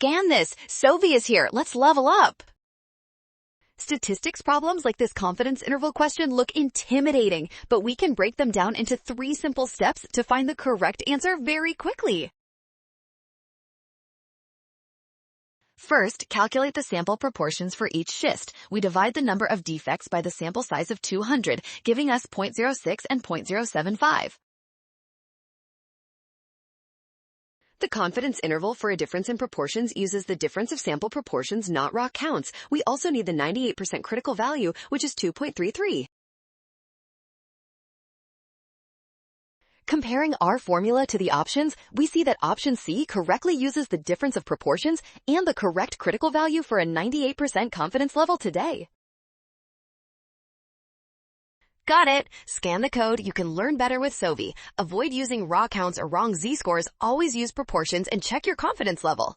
Scan this. Sovi is here. Let's level up. Statistics problems like this confidence interval question look intimidating, but we can break them down into 3 simple steps to find the correct answer very quickly. First, calculate the sample proportions for each schist. We divide the number of defects by the sample size of 200, giving us 0.06 and 0.075. The confidence interval for a difference in proportions uses the difference of sample proportions, not raw counts. We also need the 98% critical value, which is 2.33. Comparing our formula to the options, we see that option C correctly uses the difference of proportions and the correct critical value for a 98% confidence level today. Got it! Scan the code. You can learn better with Sovi. Avoid using raw counts or wrong z-scores. Always use proportions and check your confidence level.